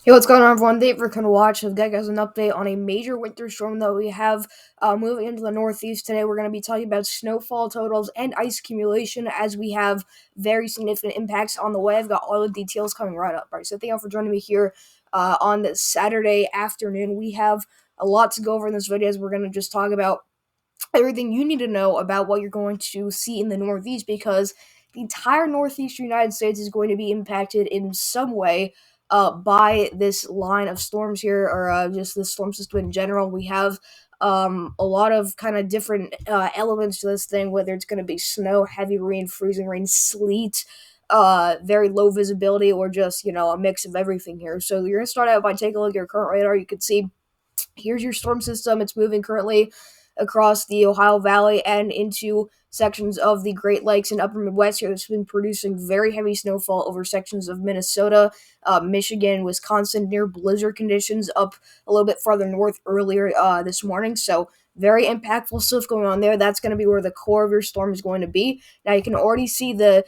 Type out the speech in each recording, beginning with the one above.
Hey, what's going on, everyone? Dave for Watch. I've got guys an update on a major winter storm that we have moving into the Northeast today. We're going to be talking about snowfall totals and ice accumulation as we have very significant impacts on the way. I've got all the details coming right up. All right, so thank you for joining me here on this Saturday afternoon. We have a lot to go over in this video as we're going to just talk about everything you need to know about what you're going to see in the Northeast because the entire Northeastern United States is going to be impacted in some way by this line of storms here, or just the storm system in general. We have a lot of kind of different elements to this thing, whether it's going to be snow, heavy rain, freezing rain, sleet, very low visibility, or just, a mix of everything here. So you're going to start out by taking a look at your current radar. You can see here's your storm system. It's moving currently across the Ohio Valley and into sections of the Great Lakes and upper Midwest here. It's been producing very heavy snowfall over sections of Minnesota, Michigan, Wisconsin, near blizzard conditions up a little bit farther north earlier this morning. So very impactful stuff going on there. That's going to be where the core of your storm is going to be. Now you can already see the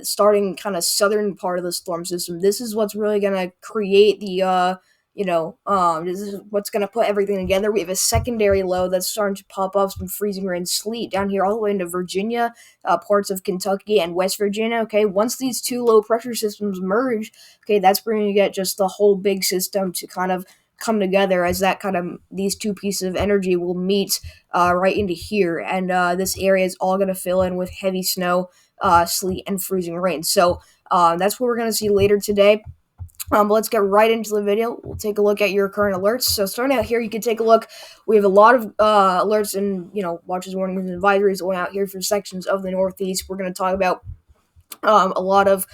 starting kind of southern part of the storm system. This is what's really going to create the this is what's going to put everything together. We have a secondary low that's starting to pop up some freezing rain, sleet down here all the way into Virginia, parts of Kentucky and West Virginia. Okay, once these two low pressure systems merge, okay, that's where you get just the whole big system to kind of come together as that kind of these two pieces of energy will meet right into here, and this area is all going to fill in with heavy snow, sleet, and freezing rain. So that's what we're going to see later today. But let's get right into the video. We'll take a look at your current alerts. So starting out here, you can take a look. We have a lot of alerts and watches, warnings, and advisories going out here for sections of the Northeast. We're going to talk about a lot of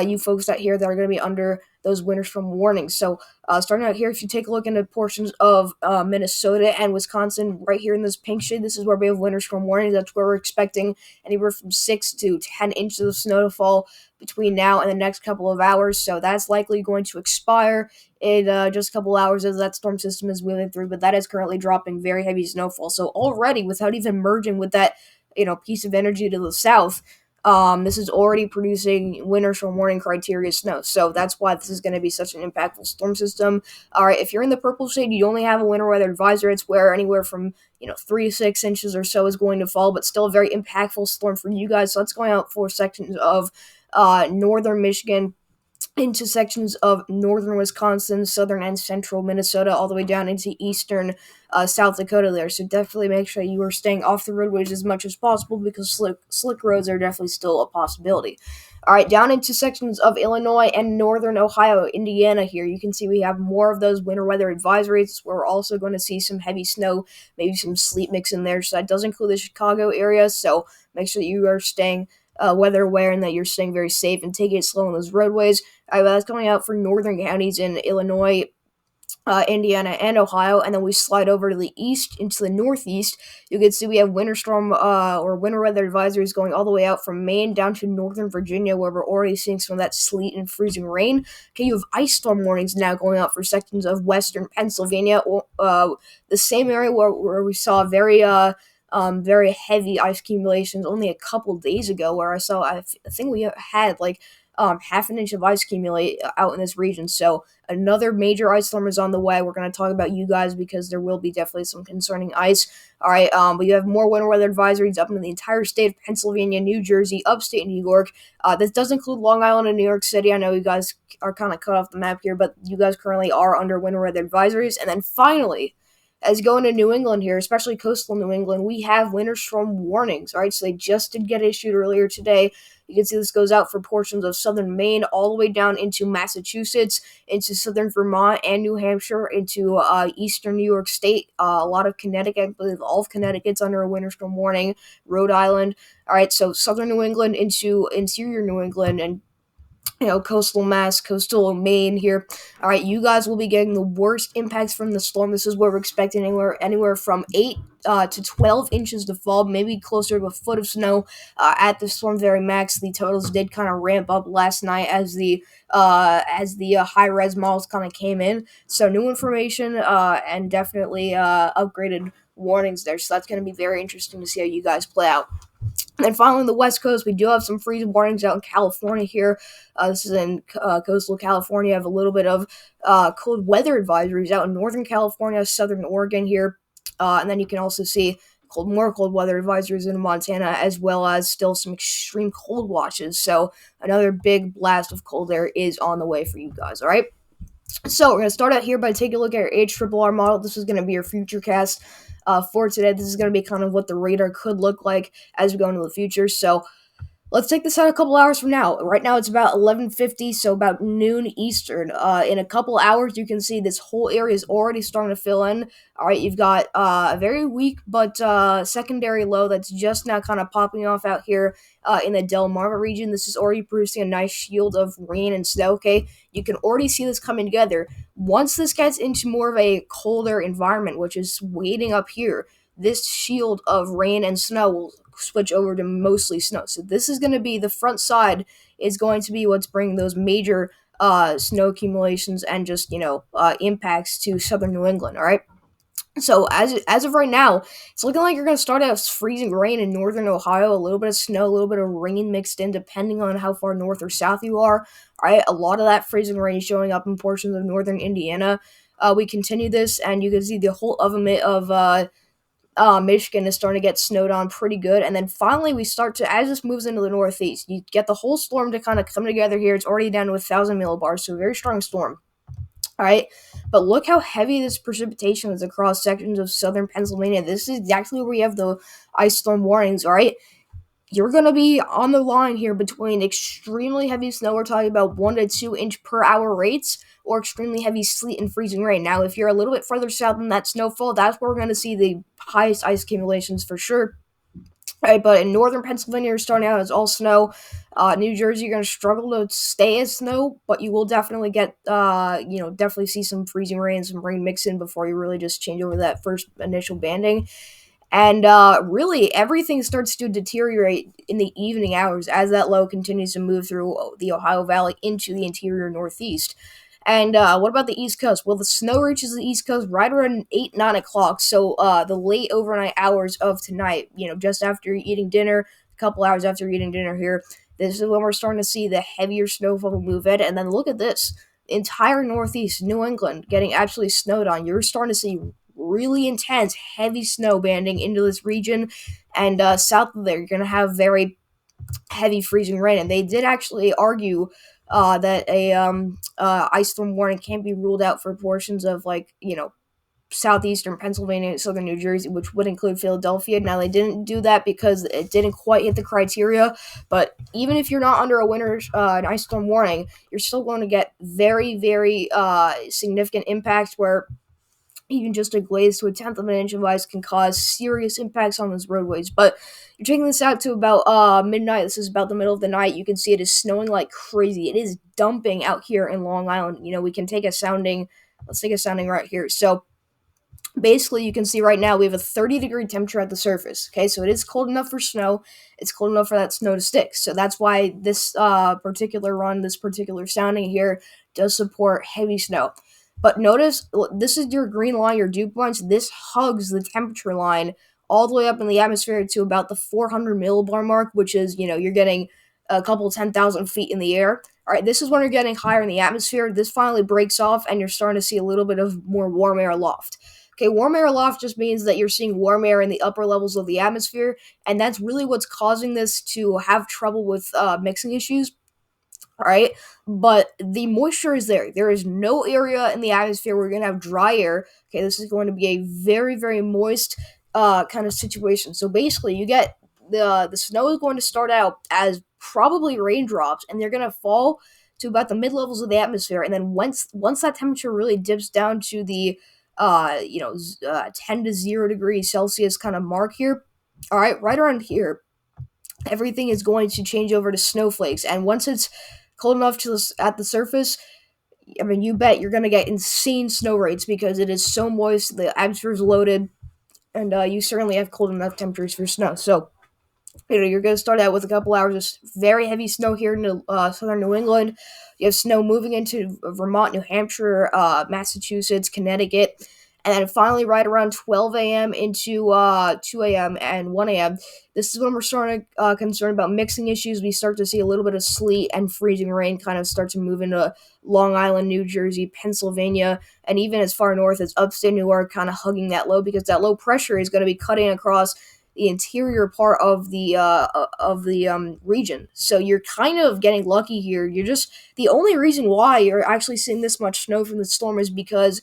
you folks out here that are going to be under those winter storm warnings. So, starting out here, if you take a look into portions of Minnesota and Wisconsin, right here in this pink shade, this is where we have winter storm warnings. That's where we're expecting anywhere from 6 to 10 inches of snow to fall between now and the next couple of hours. So, that's likely going to expire in just a couple hours as that storm system is moving through. But that is currently dropping very heavy snowfall. So, already, without even merging with that, piece of energy to the south, this is already producing winter storm warning criteria snow. So that's why this is going to be such an impactful storm system. All right, if you're in the purple shade, you only have a winter weather advisory. It's where anywhere from 3 to 6 inches or so is going to fall, but still a very impactful storm for you guys. So that's going out for sections of northern Michigan, into sections of northern Wisconsin, southern and central Minnesota, all the way down into eastern South Dakota there. So definitely make sure you are staying off the roadways as much as possible because slick roads are definitely still a possibility. All right, down into sections of Illinois and northern Ohio, Indiana here. You can see we have more of those winter weather advisories. We're also going to see some heavy snow, maybe some sleet mix in there. So that does include the Chicago area. So make sure that you are staying weather aware and that you're staying very safe and taking it slow on those roadways. That's coming out for northern counties in Illinois, Indiana, and Ohio, and then we slide over to the east into the northeast. You can see we have winter storm or winter weather advisories going all the way out from Maine down to northern Virginia, where we're already seeing some of that sleet and freezing rain. Okay, you have ice storm warnings now going out for sections of western Pennsylvania, the same area where we saw very heavy ice accumulations only a couple days ago, where I think we had like half an inch of ice accumulate out in this region. So another major ice storm is on the way. We're going to talk about you guys because there will be definitely some concerning ice. All right, but you have more winter weather advisories up in the entire state of Pennsylvania, New Jersey, upstate New York. This does include Long Island and New York City. I know you guys are kind of cut off the map here, but you guys currently are under winter weather advisories. And then finally, as going to New England here, especially coastal New England, we have winter storm warnings. All right, so they just did get issued earlier today. You can see this goes out for portions of southern Maine all the way down into Massachusetts, into southern Vermont and New Hampshire, into eastern New York State. A lot of Connecticut, I believe all of Connecticut's under a winter storm warning. Rhode Island. All right, so southern New England into interior New England and coastal Mass, coastal Maine here. All right, you guys will be getting the worst impacts from the storm. This is where we're expecting anywhere from 8 to 12 inches to fall, maybe closer to a foot of snow at the storm very max. The totals did kind of ramp up last night as the high res models kind of came in. So new information and definitely upgraded warnings there. So that's going to be very interesting to see how you guys play out. And finally, on the West Coast, we do have some freezing warnings out in California here. This is in coastal California. I have a little bit of cold weather advisories out in Northern California, Southern Oregon here. And then you can also see more cold weather advisories in Montana, as well as still some extreme cold watches. So another big blast of cold air is on the way for you guys, all right? So we're going to start out here by taking a look at your HRRR model. This is going to be your future cast for today. This is going to be kind of what the radar could look like as we go into the future. So let's take this out a couple hours from now. Right now it's about 11:50, so about noon Eastern. In a couple hours, you can see this whole area is already starting to fill in. All right, you've got a very weak but secondary low that's just now kind of popping off out here in the Delmarva region. This is already producing a nice shield of rain and snow. Okay, you can already see this coming together. Once this gets into more of a colder environment, which is waiting up here, this shield of rain and snow will switch over to mostly snow. So this is going to be the front side is going to be what's bringing those major snow accumulations and just impacts to southern New England. All right. So as of right now, it's looking like you're going to start out with freezing rain in northern Ohio, a little bit of snow, a little bit of rain mixed in, depending on how far north or south you are. All right, a lot of that freezing rain showing up in portions of northern Indiana. We continue this, and you can see the whole of Michigan is starting to get snowed on pretty good. And then finally, we start to, as this moves into the northeast, you get the whole storm to kind of come together here. It's already down to 1,000 millibars, so a very strong storm. All right, but look how heavy this precipitation is across sections of southern Pennsylvania. This is exactly where we have the ice storm warnings. All right, you're going to be on the line here between extremely heavy snow, we're talking about 1 to 2 inch per hour rates, or extremely heavy sleet and freezing rain. Now, if you're a little bit further south than that snowfall, that's where we're going to see the highest ice accumulations for sure. Right, but in northern Pennsylvania, you're starting out as all snow. New Jersey, you're going to struggle to stay as snow, but you will definitely get, definitely see some freezing rain, some rain mix in before you really just change over that first initial banding. And really, everything starts to deteriorate in the evening hours as that low continues to move through the Ohio Valley into the interior northeast. And what about the East Coast? Well, the snow reaches the East Coast right around 8, 9 o'clock. So the late overnight hours of tonight, just after eating dinner, a couple hours after eating dinner here, this is when we're starting to see the heavier snowfall move in. And then look at this. The entire Northeast, New England, getting actually snowed on. You're starting to see really intense, heavy snow banding into this region. And south of there, you're going to have very heavy freezing rain. And they did actually argue that a ice storm warning can't be ruled out for portions of southeastern Pennsylvania and southern New Jersey, which would include Philadelphia. Now they didn't do that because it didn't quite hit the criteria. But even if you're not under a winter an ice storm warning, you're still going to get very, very significant impacts where even just a glaze to 1/10 of an inch of ice can cause serious impacts on those roadways. But you're taking this out to about midnight. This is about the middle of the night. You can see it is snowing like crazy. It is dumping out here in Long Island. We can take a sounding. Let's take a sounding right here. So basically, you can see right now we have a 30-degree temperature at the surface. Okay, so it is cold enough for snow. It's cold enough for that snow to stick. So that's why this particular run, this particular sounding here, does support heavy snow. But notice, this is your green line, your dew points. This hugs the temperature line all the way up in the atmosphere to about the 400 millibar mark, which is, you're getting a couple 10,000 feet in the air. All right, this is when you're getting higher in the atmosphere. This finally breaks off, and you're starting to see a little bit of more warm air aloft. Okay, warm air aloft just means that you're seeing warm air in the upper levels of the atmosphere, and that's really what's causing this to have trouble with mixing issues. All right, but the moisture is there. There is no area in the atmosphere where we're going to have dry air. Okay, this is going to be a very, very moist kind of situation. So basically, you get the snow is going to start out as probably raindrops, and they're going to fall to about the mid levels of the atmosphere. And then once that temperature really dips down to the 10 to 0 degrees Celsius kind of mark here, all right, right around here, everything is going to change over to snowflakes. And once it's cold enough at the surface, I mean, you bet you're going to get insane snow rates because it is so moist, the atmosphere is loaded, and you certainly have cold enough temperatures for snow. So, you're going to start out with a couple hours of very heavy snow here in southern New England. You have snow moving into Vermont, New Hampshire, Massachusetts, Connecticut. And then finally, right around 12 a.m. into 2 a.m. and 1 a.m., this is when we're starting concerned about mixing issues. We start to see a little bit of sleet and freezing rain kind of start to move into Long Island, New Jersey, Pennsylvania, and even as far north as upstate New York, kind of hugging that low, because that low pressure is going to be cutting across the interior part of the region. So you're kind of getting lucky here. You're just the only reason why you're actually seeing this much snow from the storm is because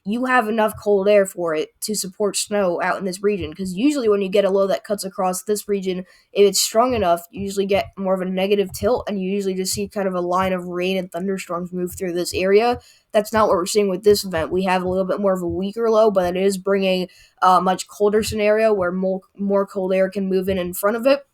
you have enough cold air for it to support snow out in this region. Because usually, when you get a low that cuts across this region, if it's strong enough, you usually get more of a negative tilt, and you usually just see kind of a line of rain and thunderstorms move through this area. That's not what we're seeing with this event. We have a little bit more of a weaker low, but it is bringing a much colder scenario where more cold air can move in front of it.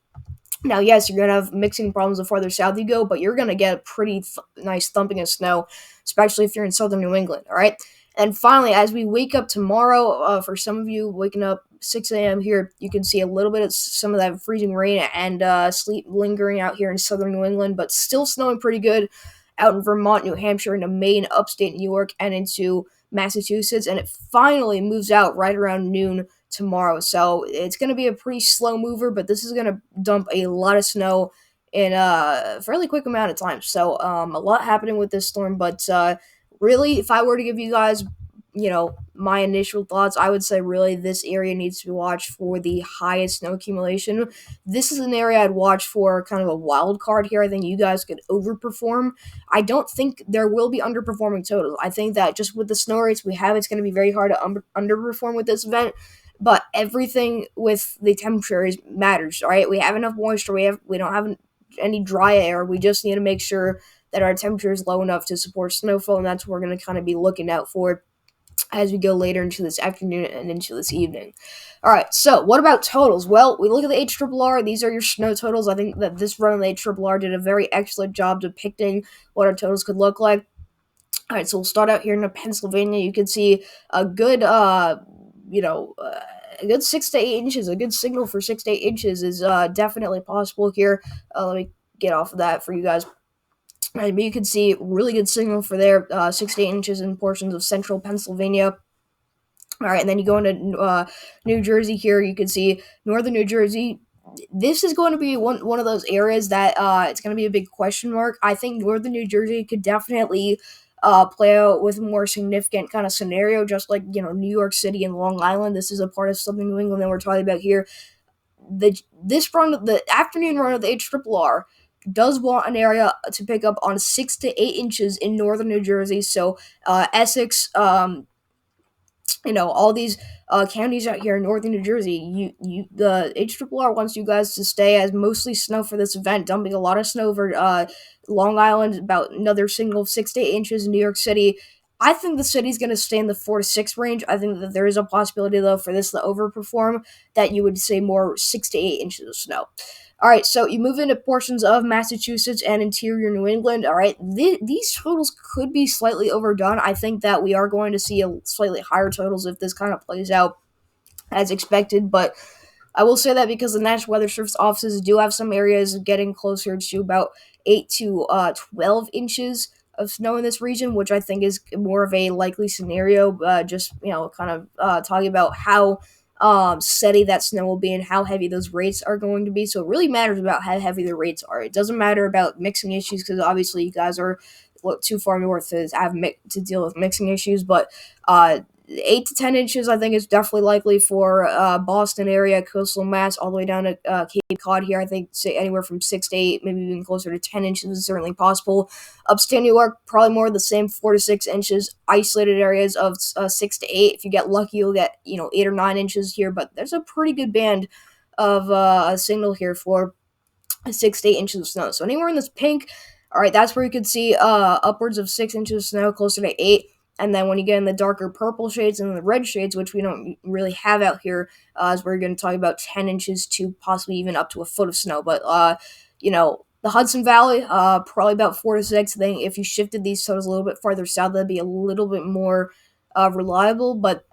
Now, yes, you're going to have mixing problems the farther south you go, but you're going to get a pretty nice thumping of snow, especially if you're in southern New England, all right? And finally, as we wake up tomorrow, for some of you waking up 6 a.m. here, you can see a little bit of some of that freezing rain and sleet lingering out here in southern New England, but still snowing pretty good out in Vermont, New Hampshire, into Maine, upstate New York, and into Massachusetts. And it finally moves out right around noon tomorrow. So it's going to be a pretty slow mover, but this is going to dump a lot of snow in a fairly quick amount of time. So a lot happening with this storm, but really, if I were to give you guys, my initial thoughts, I would say really this area needs to be watched for the highest snow accumulation. This is an area I'd watch for kind of a wild card here. I think you guys could overperform. I don't think there will be underperforming totals. I think that just with the snow rates we have, it's going to be very hard to underperform with this event. But everything with the temperatures matters, all right? We have enough moisture. We don't have any dry air. We just need to make sure that our temperature is low enough to support snowfall, and that's what we're going to kind of be looking out for as we go later into this afternoon and into this evening. All right, so what about totals? Well, we look at the HRRR. These are your snow totals. I think that this run of the HRRR did a very excellent job depicting what our totals could look like. All right, so we'll start out here in Pennsylvania. You can see a good, a good 6 to 8 inches. A good signal for 6 to 8 inches is definitely possible here. Let me get off of that for you guys. But you can see really good signal for there, 6 to 8 inches in portions of central Pennsylvania. All right, and then you go into New Jersey here. You can see northern New Jersey. This is going to be one of those areas that it's going to be a big question mark. I think northern New Jersey could definitely play out with a more significant kind of scenario, just like New York City and Long Island. This is a part of southern New England that we're talking about here. The afternoon run of the HRRR does want an area to pick up on 6 to 8 inches in northern New Jersey. So Essex, all these counties out here in northern New Jersey, the HRRR wants you guys to stay as mostly snow for this event, dumping a lot of snow over Long Island, about another single 6 to 8 inches in New York City. I think the city's going to stay in the 4 to 6 range. I think that there is a possibility, though, for this to overperform, that you would say more 6 to 8 inches of snow. All right, so you move into portions of Massachusetts and interior New England. All right, these totals could be slightly overdone. I think that we are going to see a slightly higher totals if this kind of plays out as expected, but I will say that because the National Weather Service offices do have some areas getting closer to about 8 to 12 inches of snow in this region, which I think is more of a likely scenario. Kind of talking about how steady that snow will be and how heavy those rates are going to be. So it really matters about how heavy the rates are. It doesn't matter about mixing issues because obviously you guys are too far north to deal with mixing issues, but 8 to 10 inches, I think, is definitely likely for Boston area, coastal Mass, all the way down to Cape Cod here. I think say anywhere from 6 to 8, maybe even closer to 10 inches is certainly possible. Upstate New York, probably more of the same, 4 to 6 inches. Isolated areas of 6 to 8. If you get lucky, you'll get 8 or 9 inches here, but there's a pretty good band of a signal here for 6 to 8 inches of snow. So anywhere in this pink, all right, that's where you could see upwards of 6 inches of snow, closer to 8. And then when you get in the darker purple shades and the red shades, which we don't really have out here, is where you're going to talk about 10 inches to possibly even up to a foot of snow. But, the Hudson Valley, probably about 4 to 6. I think if you shifted these totals a little bit farther south, that'd be a little bit more reliable. But,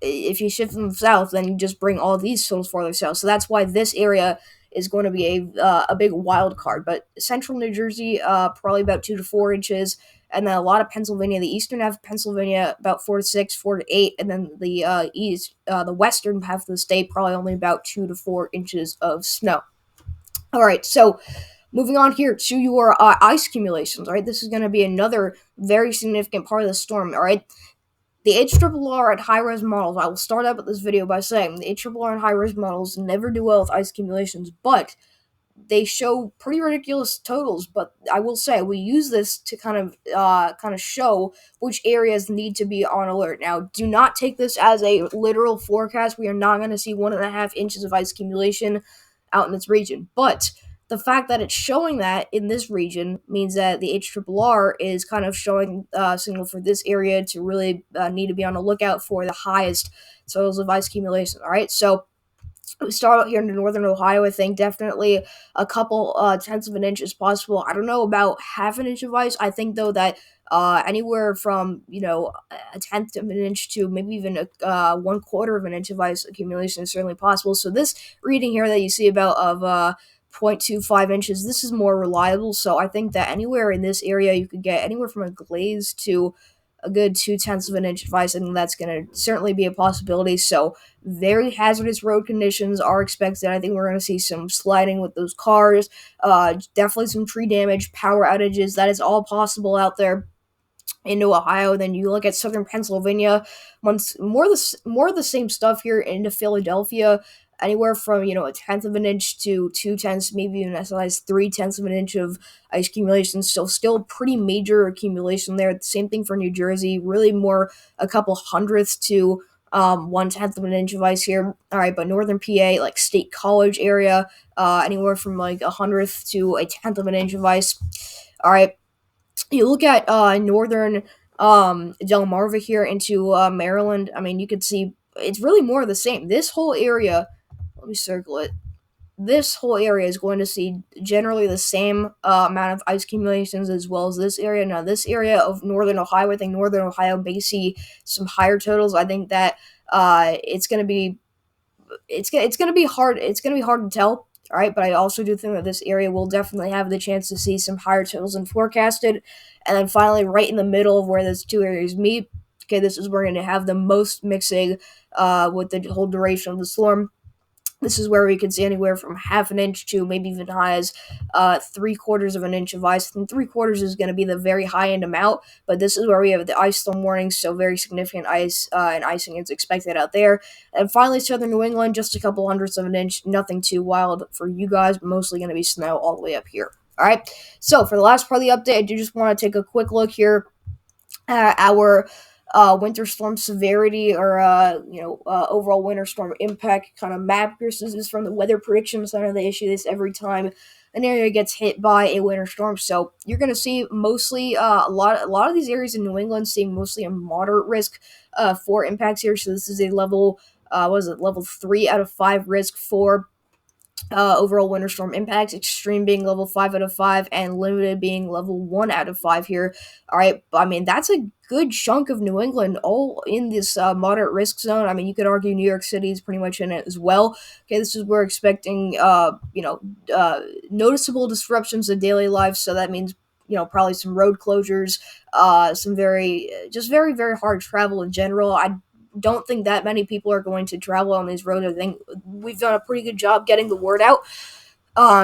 if you shift them south, then you just bring all these totals farther south. So that's why this area is going to be a big wild card. But central New Jersey, probably about 2 to 4 inches. and then a lot of Pennsylvania. The eastern half of Pennsylvania about 4 to 6, 4 to 8, and then the the western half of the state probably only about 2 to 4 inches of snow. All right, so moving on here to your ice accumulations. All right, this is going to be another very significant part of the storm. All right, the HRRR at high-res models. I will start out with this video by saying the HRRR and high-res models never do well with ice accumulations, but they show pretty ridiculous totals. But I will say we use this to kind of show which areas need to be on alert. Now, do not take this as a literal forecast. We are not going to see 1.5 inches of ice accumulation out in this region, but the fact that it's showing that in this region means that the HRRR is kind of showing a signal for this area to really need to be on the lookout for the highest totals of ice accumulation. All right, so we start out here in northern Ohio. I think definitely a couple tenths of an inch is possible. I don't know about half an inch of ice. I think though that anywhere from a tenth of an inch to maybe even a 1/4 of an inch of ice accumulation is certainly possible. So this reading here that you see about of 0.25 inches, this is more reliable. So I think that anywhere in this area you could get anywhere from a glaze to a good 2/10 of an inch of ice, and that's going to certainly be a possibility. So very hazardous road conditions are expected. I think we're going to see some sliding with those cars, definitely some tree damage, power outages. That is all possible out there into Ohio. Then you look at southern Pennsylvania, once more of the same stuff here into Philadelphia. Anywhere from a tenth of an inch to 2/10, maybe even as high as 3/10 of an inch of ice accumulation. So still pretty major accumulation there. Same thing for New Jersey. Really more a couple hundredths to 1/10 of an inch of ice here. All right, but northern PA, like State College area, anywhere from like a hundredth to a tenth of an inch of ice. All right, you look at northern Delmarva here into Maryland. I mean, you could see it's really more of the same. This whole area, let me circle it. This whole area is going to see generally the same amount of ice accumulations as well as this area. Now, this area of northern Ohio, I think northern Ohio may see some higher totals. I think that it's going to be hard. It's going to be hard to tell. All right, but I also do think that this area will definitely have the chance to see some higher totals than forecasted. And then finally, right in the middle of where those two areas meet, okay, this is where we're going to have the most mixing with the whole duration of the storm. This is where we could see anywhere from half an inch to maybe even high as 3/4 of an inch of ice. And 3/4 is going to be the very high end amount, but this is where we have the ice storm warnings, so very significant ice and icing is expected out there. And finally, southern New England, just a couple hundredths of an inch, nothing too wild for you guys, but mostly going to be snow all the way up here. All right, so for the last part of the update, I do just want to take a quick look here at our winter storm severity or overall winter storm impact kind of map. This is from the Weather Prediction Center. They issue this every time an area gets hit by a winter storm. So you're going to see mostly a lot of these areas in New England seeing mostly a moderate risk for impacts here. So this is a level level 3 out of 5 risk for overall winter storm impacts, extreme being level 5 out of 5, and limited being level 1 out of 5 here. All right, I mean, that's a good chunk of New England all in this moderate risk zone. I mean, you could argue New York City is pretty much in it as well. Okay, this is where we're expecting, noticeable disruptions in daily life, so that means probably some road closures, some very very hard travel in general. I don't think that many people are going to travel on these roads. I think we've done a pretty good job getting the word out,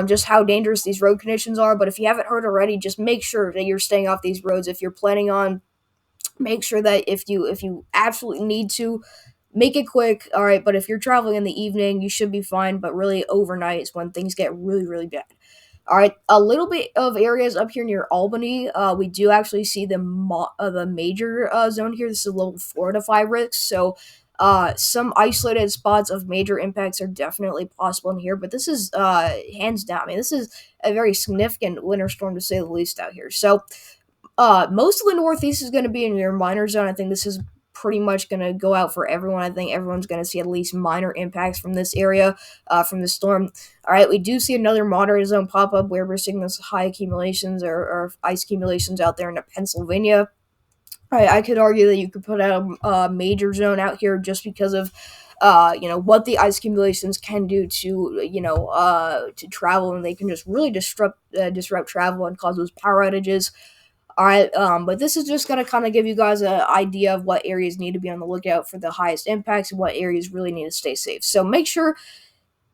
just how dangerous these road conditions are. But if you haven't heard already, just make sure that you're staying off these roads. If you're planning on, make sure that if you absolutely need to, make it quick. All right, but if you're traveling in the evening, you should be fine. But really, overnight is when things get really, really bad. All right, a little bit of areas up here near Albany. We do actually see the major zone here. This is level 4 to 5 risk. So some isolated spots of major impacts are definitely possible in here. But this is hands down. I mean, this is a very significant winter storm to say the least out here. So most of the Northeast is going to be in your minor zone. I think this is pretty much going to go out for everyone. I think everyone's going to see at least minor impacts from this area, from the storm. All right, we do see another moderate zone pop up where we're seeing those high accumulations or ice accumulations out there in Pennsylvania. All right, I could argue that you could put out a major zone out here just because of what the ice accumulations can do to travel, and they can just really disrupt travel and cause those power outages. All right, but this is just gonna kind of give you guys an idea of what areas need to be on the lookout for the highest impacts and what areas really need to stay safe. So make sure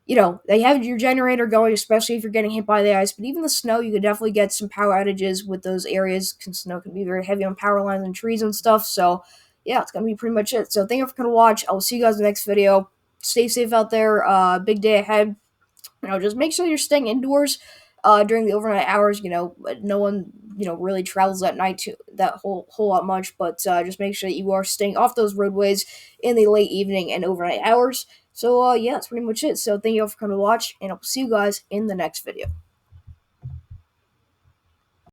they have your generator going, especially if you're getting hit by the ice. But even the snow, you could definitely get some power outages with those areas because snow can be very heavy on power lines and trees and stuff. So, yeah, it's going to be pretty much it. So, thank you for coming to watch. I will see you guys in the next video. Stay safe out there. Big day ahead. Just make sure you're staying indoors during the overnight hours. No one really travels at night too that whole lot much, but just make sure that you are staying off those roadways in the late evening and overnight hours. So yeah, that's pretty much it. So thank you all for coming to watch, and I'll see you guys in the next video.